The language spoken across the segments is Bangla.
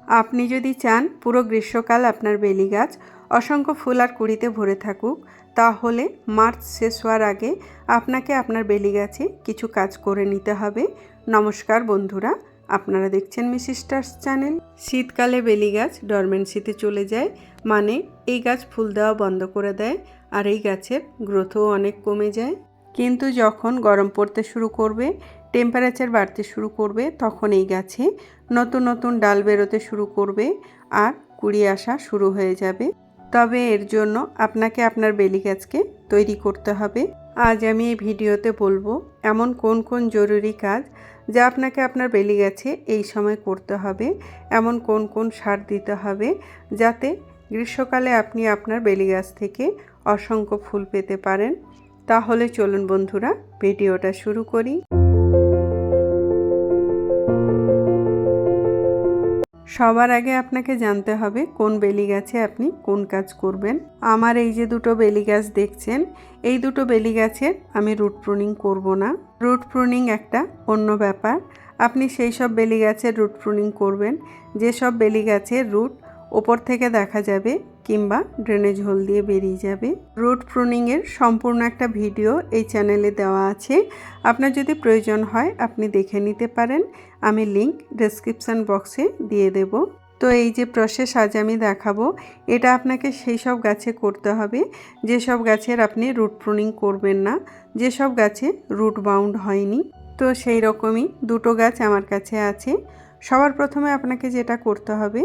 আপনি যদি চান পুরো গ্রীষ্মকাল আপনার বেলি গাছ অসংখ্য ফুল আর কুঁড়িতে ভরে থাকুক, তাহলে মার্চ শেষ হওয়ার আগে আপনাকে আপনার বেলি গাছে কিছু কাজ করে নিতে হবে। নমস্কার বন্ধুরা, আপনারা দেখছেন মিসেস স্টার্স চ্যানেল। শীতকালে বেলি গাছ ডরমেন্সিতে চলে যায়, মানে এই গাছ ফুল দেওয়া বন্ধ করে দেয় আর এই গাছের গ্রোথও অনেক কমে যায়। কিন্তু যখন গরম পড়তে শুরু করবে, টেম্পারেচার বাড়তে শুরু করবে, তখন এই গাছে নতুন নতুন ডাল বেরোতে শুরু করবে আর কুঁড়ি আসা শুরু হয়ে যাবে। তবে এর জন্য আপনাকে আপনার বেলি গাছকে তৈরি করতে হবে। আজ আমি এই ভিডিওতে বলবো এমন কোন কোন জরুরি কাজ যা আপনাকে আপনার বেলি গাছে এই সময় করতে হবে, এমন কোন কোন সার দিতে হবে যাতে গ্রীষ্মকালে আপনি আপনার বেলি গাছ থেকে অসংখ্য ফুল পেতে পারেন। তাহলে চলুন বন্ধুরা, ভিডিওটা শুরু করি। সবার আগে আপনাকে জানতে হবে কোন বেলি গাছে আপনি কোন কাজ করবেন। আমার এই যে দুটো বেলি গাছ দেখছেন, এই দুটো বেলি গাছের আমি রুট প্রুনিং করব না। রুট প্রুনিং একটা অন্য ব্যাপার। আপনি সেই সব বেলি গাছের রুট প্রুনিং করবেন যেসব বেলি গাছের রুট ওপর থেকে দেখা যাবে কিংবা ড্রেনেজ হোল দিয়ে বেরিয়ে যাবে। রুট প্রুনিংয়ের সম্পূর্ণ একটা ভিডিও এই চ্যানেলে দেওয়া আছে, আপনার যদি প্রয়োজন হয় আপনি দেখে নিতে পারেন। আমি লিংক ডেসক্রিপশান বক্সে দিয়ে দেব। তো এই যে প্রসেস আজ আমি দেখাবো, এটা আপনাকে সেই সব গাছে করতে হবে যেসব গাছের আপনি রুট প্রুনিং করবেন না, যেসব গাছে রুট বাউন্ড হয়নি। তো সেই রকমই দুটো গাছ আমার কাছে আছে। সবার প্রথমে আপনাকে যেটা করতে হবে,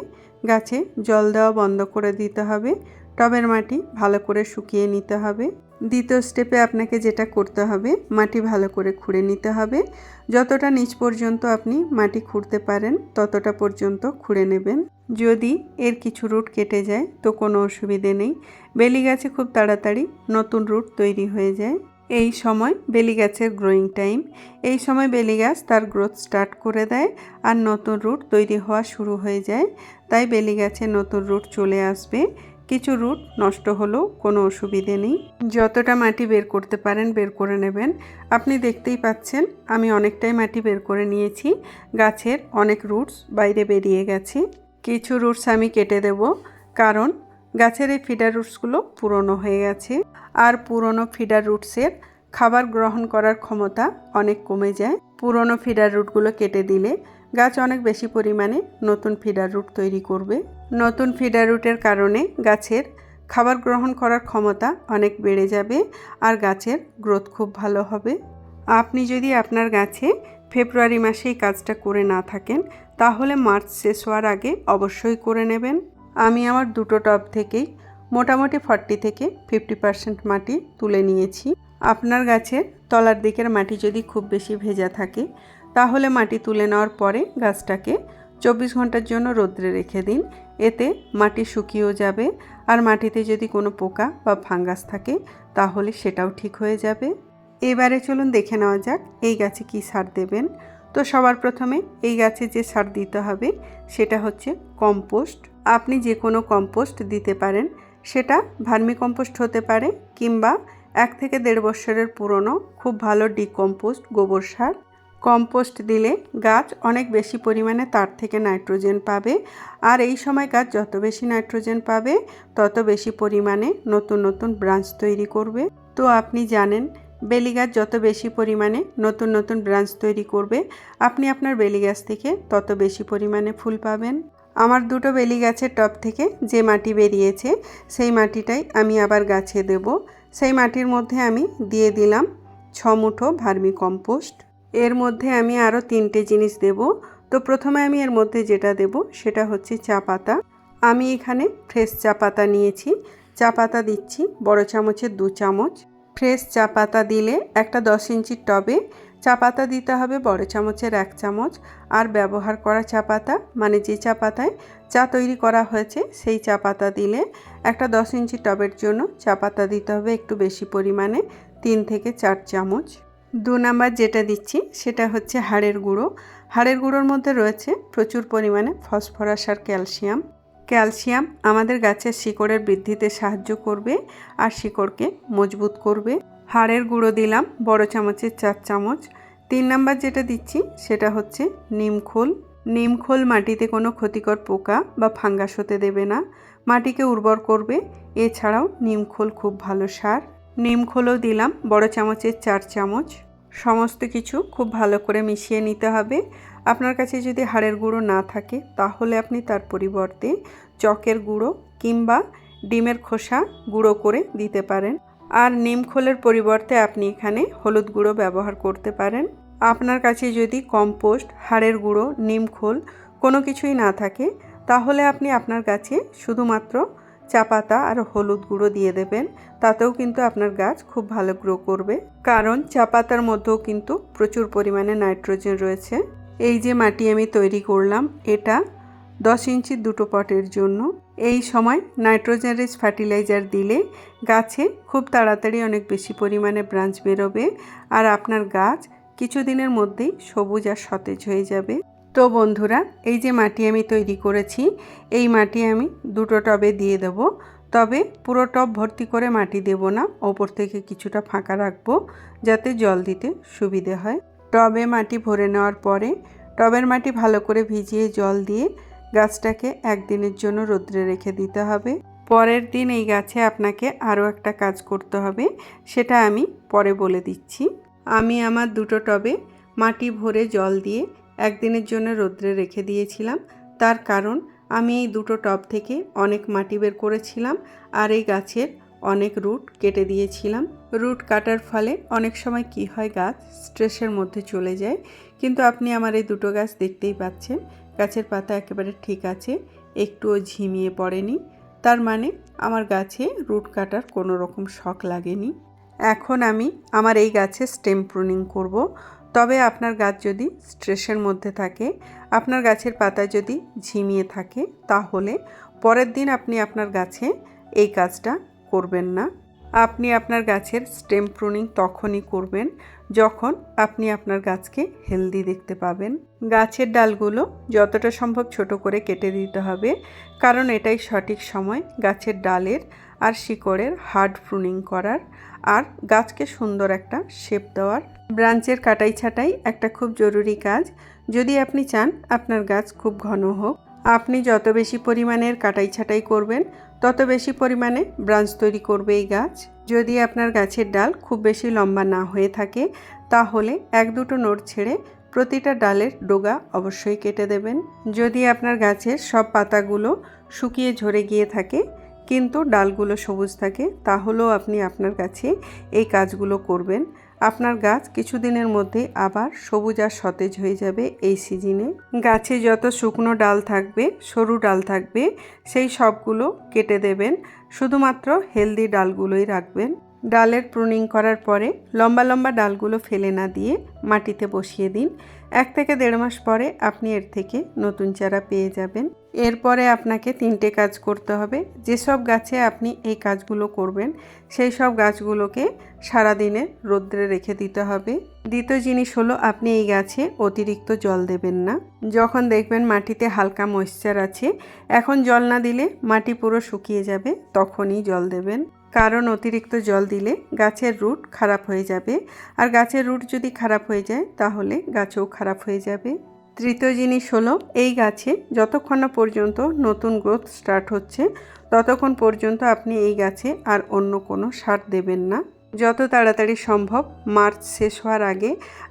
গাছে জল দেওয়া বন্ধ করে দিতে হবে, টবের মাটি ভালো করে শুকিয়ে নিতে হবে। দ্বিতীয় স্টেপে আপনাকে যেটা করতে হবে, মাটি ভালো করে খুঁড়ে নিতে হবে। যতটা নিচ পর্যন্ত আপনি মাটি খুঁড়তে পারেন ততটা পর্যন্ত খুঁড়ে নেবেন। যদি এর কিছু রুট কেটে যায় তো কোনো অসুবিধে নেই, বেলি গাছে খুব তাড়াতাড়ি নতুন রুট তৈরি হয়ে যায়। এই সময় বেলি গাছের গ্রোয়িং টাইম, এই সময় বেলি গাছ তার গ্রোথ স্টার্ট করে দেয় আর নতুন রুট তৈরি হওয়া শুরু হয়ে যায়। তাই বেলি গাছে নতুন রুট চলে আসবে। কিছু রুট নষ্ট হলেও কোনো অসুবিধে নেই, যতটা মাটি বের করতে পারেন বের করে নেবেন। আপনি দেখতেই পাচ্ছেন আমি অনেকটাই মাটি বের করে নিয়েছি, গাছের অনেক রুটস বাইরে বেরিয়ে গেছে। কিছু রুটস আমি কেটে দেব, কারণ গাছের এই ফিডার রুটসগুলো পুরনো হয়ে গেছে আর পুরনো ফিডার রুটসের খাবার গ্রহণ করার ক্ষমতা অনেক কমে যায়। পুরনো ফিডার রুটগুলো কেটে দিলে গাছ অনেক বেশি পরিমাণে নতুন ফিডার রুট তৈরি করবে। নতুন ফিডার রুটের কারণে গাছের খাবার গ্রহণ করার ক্ষমতা অনেক বেড়ে যাবে আর গাছের গ্রোথ খুব ভালো হবে। আপনি যদি আপনার গাছে ফেব্রুয়ারি মাসেই কাজটা করে না থাকেন, তাহলে মার্চ শেষ হওয়ার আগে অবশ্যই করে নেবেন। আমি আমার দুটো টব থেকেই মোটামুটি 40 থেকে 50% মাটি তুলে নিয়েছি। আপনার গাছের তলার দিকের মাটি যদি খুব বেশি ভেজা থাকে, তাহলে মাটি তুলে নেওয়ার পরে গাছটাকে 24 ঘন্টার জন্য রোদ্রে রেখে দিন। এতে মাটি শুকিয়েও যাবে আর মাটিতে যদি কোনো পোকা বা ফাঙ্গাস থাকে তাহলে সেটাও ঠিক হয়ে যাবে। এবারে চলুন দেখে নেওয়া যাক এই গাছে কী সার দেবেন। তো সবার প্রথমে এই গাছে যে সার দিতে হবে সেটা হচ্ছে কম্পোস্ট। আপনি যে কোনো কম্পোস্ট দিতে পারেন, সেটা ভার্মি কম্পোস্ট হতে পারে কিংবা 1 থেকে 1.5 বছরের পুরনো খুব ভালো ডিকম্পোস্ট গোবর সার। কম্পোস্ট দিলে গাছ অনেক বেশি পরিমাণে তার থেকে নাইট্রোজেন পাবে আর এই সময় গাছ যত বেশি নাইট্রোজেন পাবে তত বেশি পরিমাণে নতুন নতুন ব্রাঞ্চ তৈরি করবে। তো আপনি জানেন বেলি গাছ যত বেশি পরিমাণে নতুন নতুন ব্রাঞ্চ তৈরি করবে, আপনি আপনার বেলি গাছ থেকে তত বেশি পরিমাণে ফুল পাবেন। আমার দুটো বেলি গাছের টব থেকে যে মাটি বেরিয়েছে সেই মাটিটাই আমি আবার গাছে দেব। সেই মাটির মধ্যে আমি দিয়ে দিলাম 6 মুঠো ভার্মি কম্পোস্ট। এর মধ্যে আমি আরও 3টে জিনিস দেব। তো প্রথমে আমি এর মধ্যে যেটা দেব সেটা হচ্ছে চা পাতা। আমি এখানে ফ্রেশ চা পাতা নিয়েছি। চা পাতা দিচ্ছি বড় চামচের 2 চামচ। ফ্রেশ চা পাতা দিলে একটা 10 ইঞ্চির টবে চা পাতা দিতে হবে বড় চামচের 1 চামচ। আর ব্যবহার করা চা পাতা, মানে যে চা পাতায় চা তৈরি করা হয়েছে সেই চা পাতা দিলে একটা 10 ইঞ্চি টবের জন্য চা পাতা দিতে হবে একটু বেশি পরিমাণে, 3 থেকে 4 চামচ। 2 নাম্বার যেটা দিচ্ছি সেটা হচ্ছে হাড়ের গুঁড়ো। হাড়ের গুঁড়োর মধ্যে রয়েছে প্রচুর পরিমাণে ফসফরাস আর ক্যালসিয়াম। ক্যালসিয়াম আমাদের গাছের শিকড়ের বৃদ্ধিতে সাহায্য করবে আর শিকড়কে মজবুত করবে। হাড়ের গুঁড়ো দিলাম বড় চামচের 4 চামচ। 3 নাম্বার যেটা দিচ্ছি সেটা হচ্ছে নিম খোল। নিমখোল মাটিতে কোনো ক্ষতিকর পোকা বা ফাঙ্গাস হতে দেবে না, মাটিকে উর্বর করবে। এছাড়াও নিমখোল খুব ভালো সার। নিমখোলও দিলাম বড় চামচের 4 চামচ। সমস্ত কিছু খুব ভালো করে মিশিয়ে নিতে হবে। আপনার কাছে যদি হাড়ের গুঁড়ো না থাকে তাহলে আপনি তার পরিবর্তে চকের গুঁড়ো কিংবা ডিমের খোসা গুঁড়ো করে দিতে পারেন। আর নিমখোলের পরিবর্তে আপনি এখানে হলুদ গুঁড়ো ব্যবহার করতে পারেন। আপনার কাছে যদি কম্পোস্ট, হাড়ের গুঁড়ো, নিমখোল কোনো কিছুই না থাকে তাহলে আপনি আপনার গাছে শুধুমাত্র চা পাতা আর হলুদ গুঁড়ো দিয়ে দেবেন। তাতেও কিন্তু আপনার গাছ খুব ভালো গ্রো করবে, কারণ চা পাতার মধ্যেও কিন্তু প্রচুর পরিমাণে নাইট্রোজেন রয়েছে। এই যে মাটি আমি তৈরি করলাম, এটা 10 ইঞ্চির দুটো পটের জন্য। এই সময় নাইট্রোজেন রিচ ফার্টিলাইজার দিলে গাছে খুব তাড়াতাড়ি অনেক বেশি পরিমাণে ব্রাঞ্চ বেরোবে আর আপনার গাছ কিছুদিনের মধ্যেই সবুজ আর সতেজ হয়ে যাবে। তো বন্ধুরা, এই যে মাটি আমি তৈরি করেছি, এই মাটি আমি দুটো টবে দিয়ে দেব। তবে পুরো টব ভর্তি করে মাটি দেব না, ওপর থেকে কিছুটা ফাঁকা রাখবো যাতে জল দিতে সুবিধে হয়। টবে মাটি ভরে নেওয়ার পরে টবের মাটি ভালো করে ভিজিয়ে জল দিয়ে গাছটাকে একদিনের জন্য রোদ্রে রেখে দিতে হবে। পরের দিন এই গাছে আপনাকে আরও একটা কাজ করতে হবে, সেটা আমি পরে বলে দিচ্ছি। আমি আমার দুটো টবে মাটি ভরে জল দিয়ে একদিনের জন্য রোদ্রে রেখে দিয়েছিলাম। তার কারণ আমি এই দুটো টব থেকে অনেক মাটি বের করেছিলাম আর এই গাছের অনেক রুট কেটে দিয়েছিলাম। রুট কাটার ফলে অনেক সময় কি হয়, গাছ স্ট্রেসের মধ্যে চলে যায়। কিন্তু আপনি আমার এই দুটো গাছ দেখতেই পাচ্ছেন, গাছের পাতা একেবারে ঠিক আছে, একটুও ঝিমিয়ে পড়েনি। তার মানে আমার গাছে রুট কাটার কোনো রকম শখ লাগেনি। এখন আমি আমার এই গাছে স্টেম প্রুনিং করব। তবে আপনার গাছ যদি স্ট্রেসের মধ্যে থাকে, আপনার গাছের পাতা যদি ঝিমিয়ে থাকে, তাহলে পরের দিন আপনি আপনার গাছে এই কাজটা করবেন না। আপনি আপনার গাছের স্টেম প্রুনিং তখনই করবেন যখন আপনি আপনার গাছকে হেলদি দেখতে পাবেন। গাছের ডালগুলো যতটা সম্ভব ছোট করে কেটে দিতে হবে, কারণ এটাই সঠিক সময় গাছের ডালের আর শিকড়ের হার্ড প্রুনিং করার আর গাছকে সুন্দর একটা শেপ দেওয়ার। ব্রাঞ্চের কাটাই ছাঁটাই একটা খুব জরুরি কাজ। যদি আপনি চান আপনার গাছ খুব ঘন হোক, আপনি যত বেশি পরিমাণের কাটাই ছাঁটাই করবেন তত বেশি পরিমাণে ব্রাঞ্চ তৈরি করবে এই গাছ। যদি আপনার গাছের ডাল খুব বেশি লম্বা না হয়ে থাকে তাহলে 1-2 নোট ছেড়ে প্রতিটা ডালের ডগা অবশ্যই কেটে দেবেন। যদি আপনার গাছের সব পাতাগুলো শুকিয়ে ঝরে গিয়ে থাকে কিন্তু ডালগুলো সবুজ থাকে, তাহলেও আপনি আপনার গাছে এই কাজগুলো করবেন। আপনার গাছ কিছুদিনের মধ্যে আবার সবুজ আর সতেজ হয়ে যাবে। এই সিজনে গাছে যত শুকনো ডাল থাকবে, সরু ডাল থাকবে, সেই সবগুলো কেটে দেবেন, শুধুমাত্র হেলদি ডালগুলোই রাখবেন। ডালের প্রুনিং করার পরে লম্বা লম্বা ডালগুলো ফেলে না দিয়ে মাটিতে বসিয়ে দিন। 1 থেকে 1.5 মাস পরে আপনি এর থেকে নতুন চারা পেয়ে যাবেন। এরপরে আপনাকে 3টে কাজ করতে হবে। যেসব গাছে আপনি এই কাজগুলো করবেন সেই সব গাছগুলোকে সারাদিনে রোদ্রে রেখে দিতে হবে। দ্বিতীয় জিনিস হলো, আপনি এই গাছে অতিরিক্ত জল দেবেন না। যখন দেখবেন মাটিতে হালকা ময়েশ্চার আছে, এখন জল না দিলে মাটি পুরো শুকিয়ে যাবে, তখনই জল দেবেন। কারণ অতিরিক্ত জল দিলে গাছের রুট খারাপ হয়ে যাবে, আর গাছের রুট যদি খারাপ হয়ে যায় তাহলে গাছও খারাপ হয়ে যাবে। তৃতীয় জিনিস হলো, এই গাছে যতক্ষণ না পর্যন্ত নতুন গ্রোথ স্টার্ট হচ্ছে ততক্ষণ পর্যন্ত আপনি এই গাছে আর অন্য কোনো সার দেবেন না। যত তাড়াতাড়ি সম্ভব মার্চ শেষ হওয়ার আগে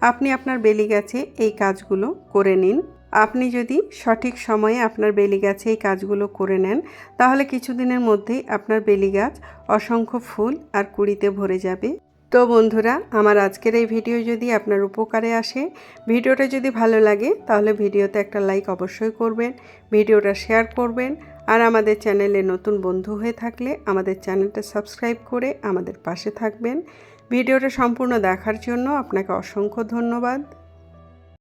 আপনি আপনার বেলি গাছে এই কাজগুলো করে নিন। আপনি যদি সঠিক সময়ে আপনার বেলি গাছে এই কাজগুলো করে নেন তাহলে কিছুদিনের মধ্যেই আপনার বেলি গাছ অসংখ্য ফুল আর কুঁড়িতে ভরে যাবে। তো বন্ধুরা, আমার আজকের এই ভিডিও যদি আপনার উপকারে আসে, ভিডিওটা যদি ভালো লাগে তাহলে ভিডিওতে একটা লাইক অবশ্যই করবেন, ভিডিওটা শেয়ার করবেন, আর আমাদের চ্যানেলে নতুন বন্ধু হয়ে থাকলে আমাদের চ্যানেলটা সাবস্ক্রাইব করে আমাদের পাশে থাকবেন। ভিডিওটা সম্পূর্ণ দেখার জন্য আপনাকে অসংখ্য ধন্যবাদ।